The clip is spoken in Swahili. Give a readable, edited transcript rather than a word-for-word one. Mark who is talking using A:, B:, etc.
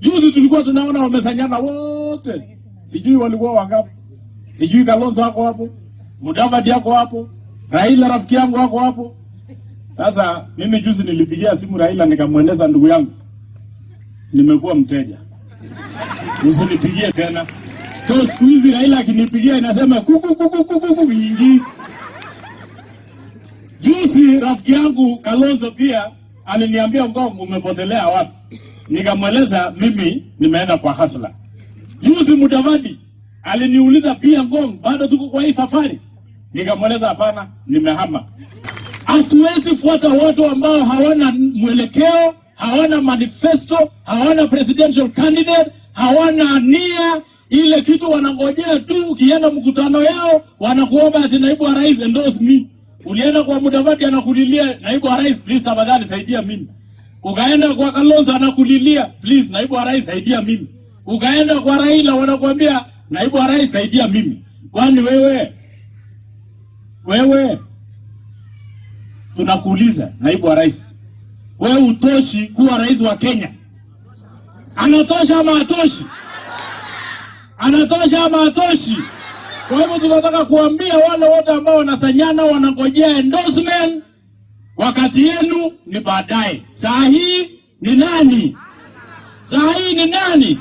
A: Juzi tulikuwa tunaona wamesanyana wote. Sijui walikuwa wangapi. Sijui Kalonzo wako hapo, Mudavadi yako hapo, Raila rafiki yangu wako hapo. Sasa mimi juzi nilipigia simu Raila nikamweleza, ndugu yangu, nimekuwa mteja, usinipigie tena. So siku hizi Raila akinipigia inasema kuku ingi. Juzi rafiki yangu Kalonzo pia aliniambia, Ngong, umepotelea wapi? Nikamweleza mimi nimeenda kwa hasla. Juzi Mudavadi aliniuliza pia, Ngong, bado tuko kwa hii safari? Nikamweleza hapana, nimehama. Hatuwezi fuata watu ambao hawana mwelekeo, hawana manifesto, hawana presidential candidate, hawana nia. Ile kitu wanangojea tu, ukienda mkutano yao wanakuomba ati naibu wa rais endorse me. Ulienda kwa Mudavadi anakulilia, naibu wa rais please tafadhali saidia mimi. Ukaenda kwa Kalonzo anakulilia, please naibu wa rais saidia mimi. Ukaenda kwa Raila wanakuambia, naibu wa rais saidia mimi. Kwani wewe tunakuuliza, naibu wa rais, wewe utoshi kuwa rais wa Kenya? Anatosha ama hatoshi? Anatosha ama hatoshi? Kwa hivyo tunataka kuambia wale wote ambao wanasanyana wanangojea endorsement, wakati yenu ni baadaye. Saa hii ni nani? Saa hii ni nani?